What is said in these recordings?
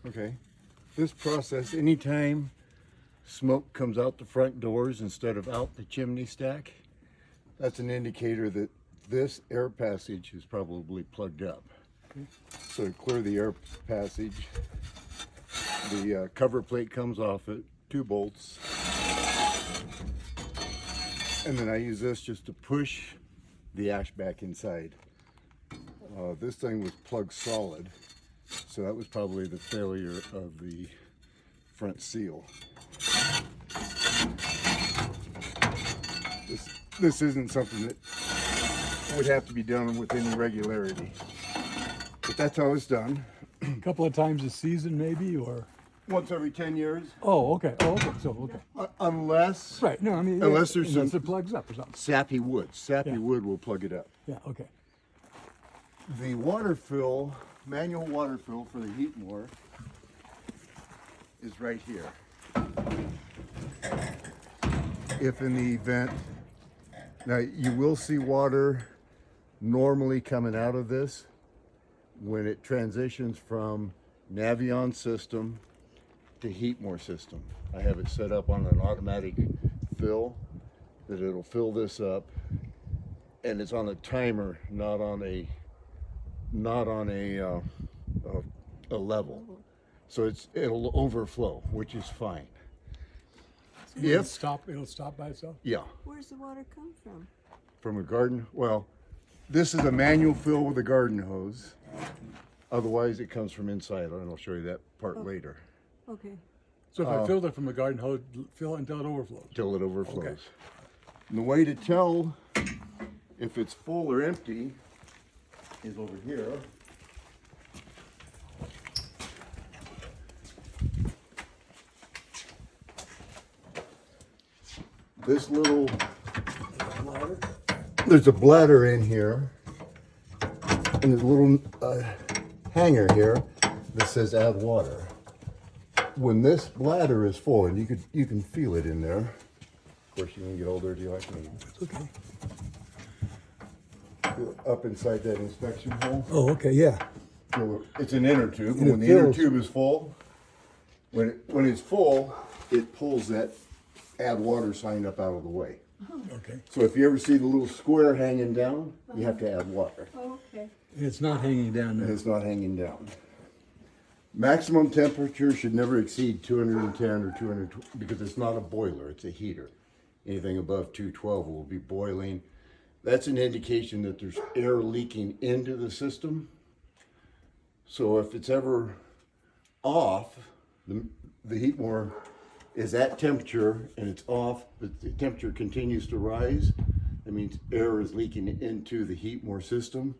Okay. This process, anytime smoke comes out the front doors instead of out the chimney stack, that's an indicator that this air passage is probably plugged up. Okay. So to clear the air passage, the cover plate comes off it, 2 bolts, and then I use this just to push the ash back inside. This thing was plugged solid, so that was probably the failure of the front seal. This isn't something that would have to be done with any regularity, but that's how it's done. A couple of times a season, maybe, or Once every 10 years, oh, okay, okay. unless Right. No, I mean Unless there's unless some- it plugs up or something. sappy wood. Sappy Yeah. wood will plug it up. Yeah. Okay. The water fill, manual water fill for the Heatmore is right here. If in the event, now you will see water normally coming out of this when it transitions from Navion system to Heatmore system. I have it set up on an automatic fill that it'll fill this up, and it's on a timer, not on a level. So it'll overflow, which is fine. It'll stop by itself. Yeah, Where's the water come from? from a garden. Well, this is a manual fill with a garden hose. Otherwise, it comes from inside, and I'll show you that part later. Okay. So if I filled it from a garden hose, fill it until it overflows. Till it overflows. Okay. And the way to tell if it's full or empty is over here. This little, there's a bladder in here, and there's a little hanger here that says add water. When this bladder is full, and you can feel it in there. Of course, you're gonna get all dirty like me. It's okay. Up inside that inspection hole. Oh, okay. Yeah. It's an inner tube, And and it when the inner fills. tube is full, when it's full, it pulls that add water sign up out of the way. Okay. So if you ever see the little square hanging down, you have to add water. Oh, okay. And it's not hanging down And there. it's not hanging down. Maximum temperature should never exceed 210 or 220 because it's not a boiler, it's a heater. Anything above 212 will be boiling. That's an indication that there's air leaking into the system. So if it's ever off, the Heatmore is at temperature and it's off, but the temperature continues to rise, that means air is leaking into the Heatmore system.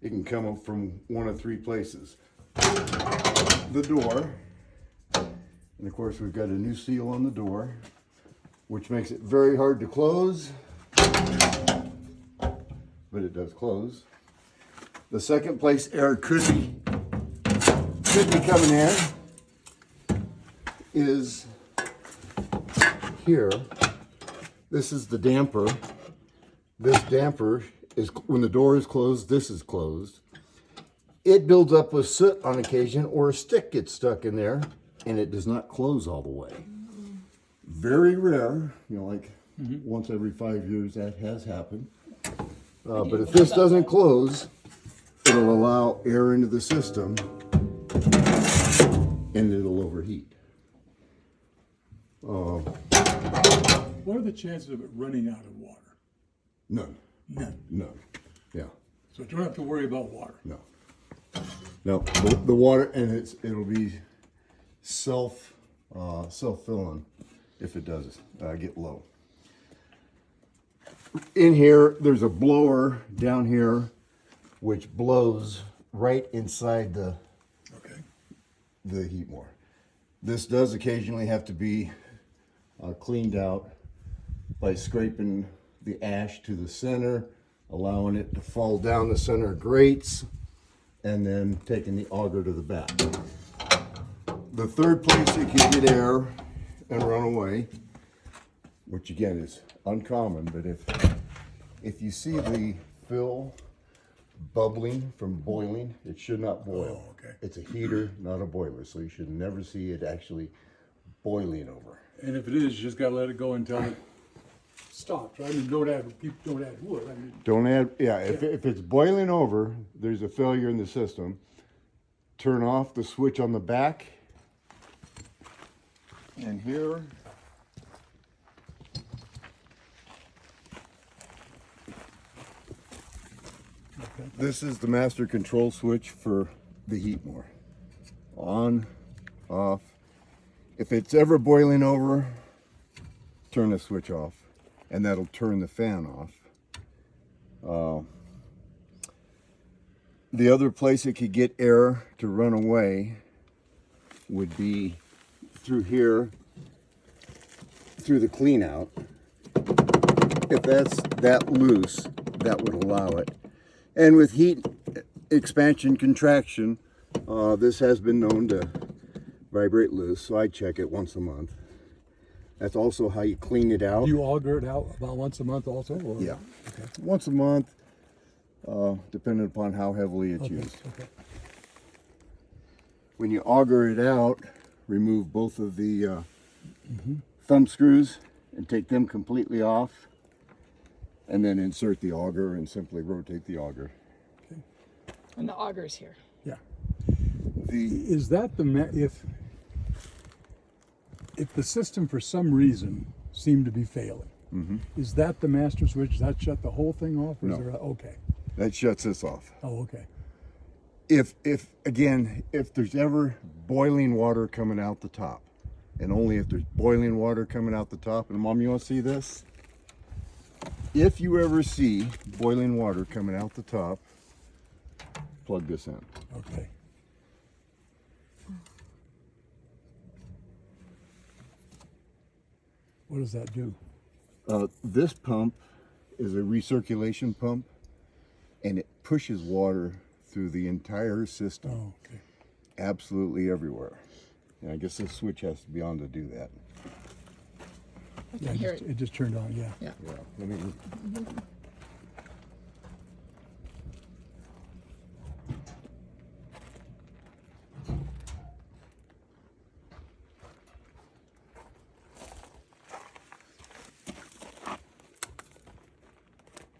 It can come up from one of 3 places. The door, and of course we've got a new seal on the door, which makes it very hard to close, but it does close. The second place air could be coming in is here. This is the damper. This damper is, when the door is closed, this is closed. It builds up with soot on occasion, or a stick gets stuck in there, and it does not close all the way. Very rare, like once every 5 years that has happened. But if this doesn't close, it'll allow air into the system, and it'll overheat. What are the chances of it running out of water? None, None. none, yeah. So you don't have to worry about water. No. No, the water, and it'll be self-filling if it does get low. In here, there's a blower down here which blows right inside the Okay. Heatmore. This does occasionally have to be cleaned out by scraping the ash to the center, allowing it to fall down the center grates, and then taking the auger to the back. The third place it can get air and run away, which again is uncommon, but if you see the fill bubbling from boiling. It should not boil. Oh, okay. It's a heater, not a boiler, so you should never see it actually boiling over. And if it is, you just gotta let it go until it stops, right? I mean, people don't add wood. I mean, Don't add, yeah, if it's boiling over, there's a failure in the system. Turn off the switch on the back. And here. okay. This is the master control switch for the Heatmore. On, off. If it's ever boiling over, turn the switch off, and that'll turn the fan off. The other place it could get air to run away would be through here, through the clean out. If that's that loose, that would allow it. And with heat expansion contraction, this has been known to vibrate loose, so I check it once a month. That's also how you clean it out. Do you auger it out about once a month also? Or? Yeah, Okay. once a month, depending upon how heavily it's used. Okay. When you auger it out, remove both of the thumb screws and take them completely off, and then insert the auger and simply rotate the auger. And the auger's here. Yeah. The Is that if the system for some reason seemed to be failing, is that the master switch? Does that shut the whole thing off? Or No. Is there okay. that shuts this off. Oh, okay. If there's ever boiling water coming out the top, and only if there's boiling water coming out the top, and Mom, you want to see this? If you ever see boiling water coming out the top, plug this in. Okay. What does that do? This pump is a recirculation pump, and it pushes water through the entire system, Oh, okay. absolutely everywhere. And I guess this switch has to be on to do that. I Yeah, can hear it. it just turned on, yeah. Yeah. Yeah, let me.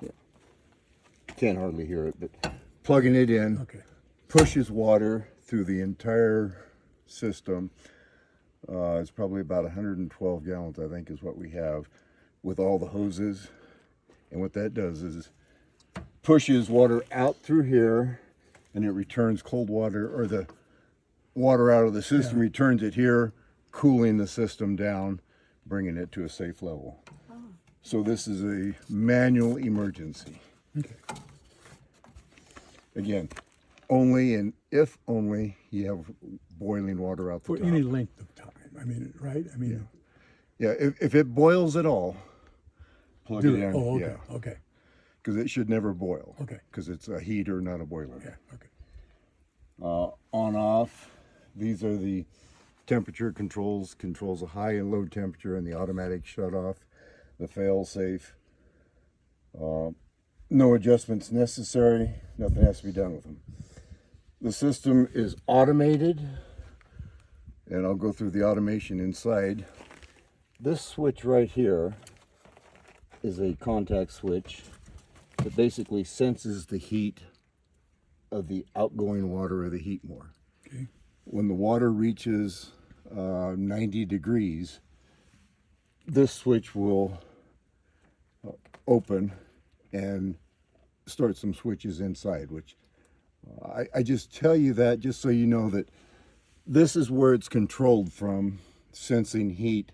Yeah. Can't hardly hear it, but plugging it in Okay. pushes water through the entire system. It's probably about 112 gallons, I think, is what we have with all the hoses. And what that does is pushes water out through here, and it returns cold water, or the water out of the system returns it here, cooling the system down, bringing it to a safe level. So this is a manual emergency. Okay. Again, only and if only you have boiling water out the For top. any length of time. I mean, right? I mean, Yeah, if it boils at all, plug do it it. in. Oh, okay. Yeah, Okay. because it should never boil. Okay. Because it's a heater, not a boiler. Yeah. Okay. On off, these are the temperature controls a high and low temperature and the automatic shut off, the fail safe. No adjustments necessary, nothing has to be done with them. The system is automated, and I'll go through the automation inside. This switch right here is a contact switch that basically senses the heat of the outgoing water of the Heatmore. Okay. When the water reaches 90 degrees, this switch will open and start some switches inside, which I just tell you that just so you know that this is where it's controlled from, sensing heat,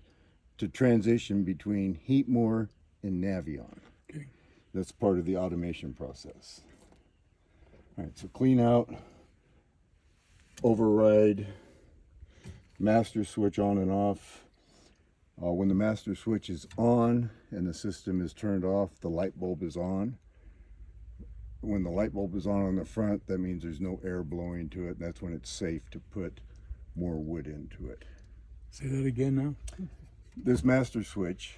to transition between Heatmore and Navion. Okay. That's part of the automation process. All right, so clean out, override, master switch on and off. When the master switch is on and the system is turned off, the light bulb is on. When the light bulb is on the front, that means there's no air blowing to it. That's when it's safe to put more wood into it. Say that again now. This master switch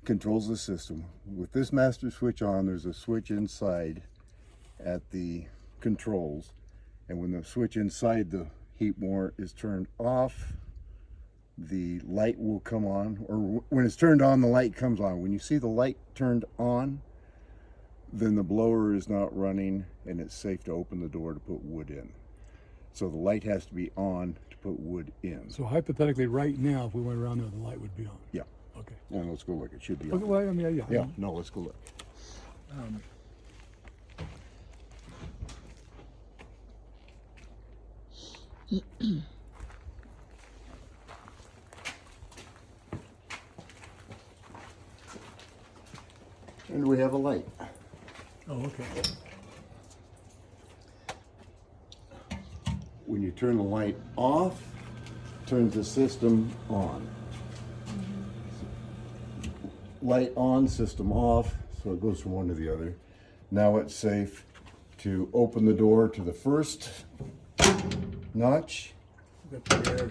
controls the system. With this master switch on, there's a switch inside at the controls, and when the switch inside the Heatmore is turned off, the light will come on, or when it's turned on, the light comes on. When you see the light turned on, then the blower is not running and it's safe to open the door to put wood in. So the light has to be on to put wood in. So hypothetically, right now, if we went around there, the light would be on. Yeah. Okay. And let's go look. It should be Okay, on. well, I mean, yeah. Yeah, no, let's go look. And we have a light. Oh, okay. When you turn the light off, turns the system on. Light on, system off, so it goes from one to the other. Now it's safe to open the door to the first notch, Got the air,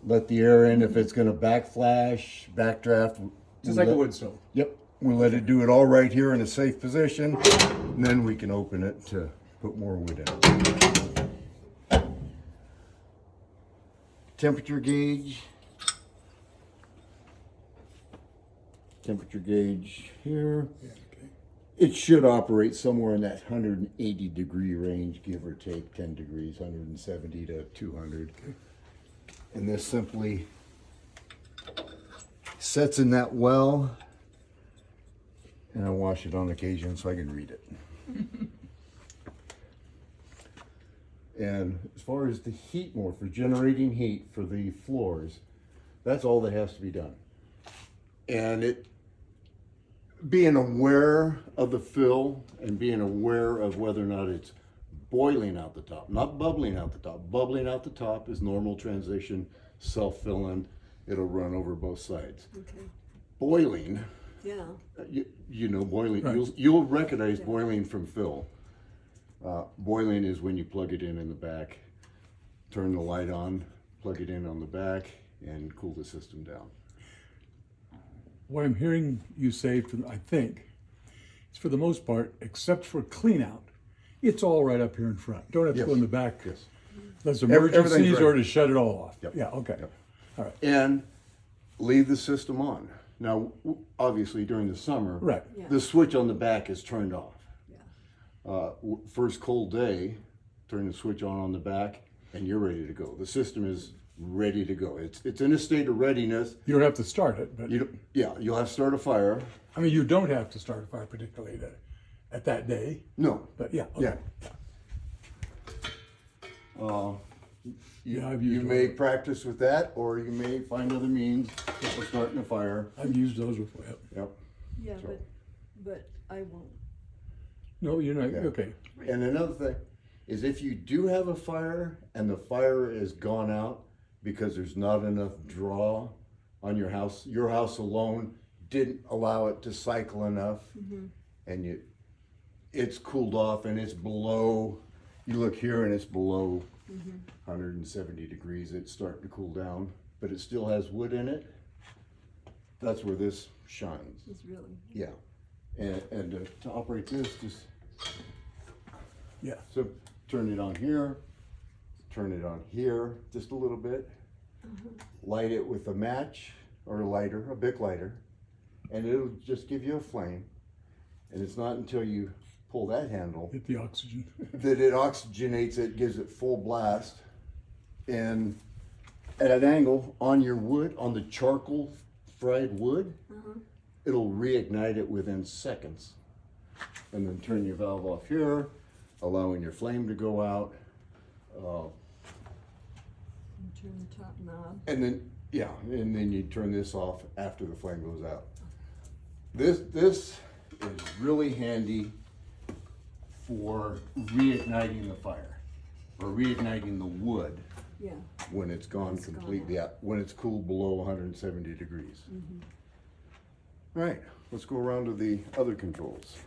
let the air in. If it's gonna backflash, backdraft. just like a wood stove. Yep, we'll let it do it all right here in a safe position, and then we can open it to put more wood in. Temperature gauge. Temperature gauge here. Yeah, okay. It should operate somewhere in that 180 degree range, give or take 10 degrees, 170 to 200. Okay. And this simply sets in that well, and I wash it on occasion so I can read it. And as far as the Heatmore for generating heat for the floors, that's all that has to be done. And it being aware of the fill and being aware of whether or not it's boiling out the top, not bubbling out the top. Bubbling out the top is normal transition, self-filling. It'll run over both sides. Okay. Boiling, Yeah. you know, boiling, Right. you'll recognize boiling from fill. Boiling is when you plug it in the back, turn the light on, plug it in on the back, and cool the system down. What I'm hearing you say, I think, is for the most part, except for clean out, it's all right up here in front. Don't have to go Yes. in the back. Yes. There's Everything's emergencies right. or to shut it all off. Yep. Yeah, okay. Yep. All right. And leave the system on. Now, obviously during the summer, Right. Yeah. the switch on the back is turned off. Yeah. First cold day, turn the switch on the back, and you're ready to go. The system is ready to go. It's in a state of readiness. You don't have to start it, but You'll have to start a fire. I mean, you don't have to start a fire particularly at that day. No. But yeah, okay. Yeah. Yeah, I've You used may those. practice with that, or you may find other means of starting a fire. I've used those before. Yep. Yep. Yeah, So- but I won't. No, you're not. Yeah. Okay. And another thing is if you do have a fire and the fire is gone out because there's not enough draw on your house alone didn't allow it to cycle enough, and it's cooled off and it's below, you look here and it's below 170 degrees, it's starting to cool down, but it still has wood in it. That's where this shines. It's really. Yeah. And to operate this, just Yeah. so turn it on here, turn it on here just a little bit, light it with a match or a lighter, a Bic lighter, and it'll just give you a flame. And it's not until you pull that handle Hit the oxygen. that it oxygenates it, gives it full blast, and at an angle on your wood, on the charcoal fried wood, it'll reignite it within seconds. And then turn your valve off here, allowing your flame to go out. Turn the top knob. And then you turn this off after the flame goes out. This is really handy for reigniting the fire, or reigniting the wood Yeah. when it's gone It's gone completely out, when it's cooled below 170 degrees. All right, let's go around to the other controls.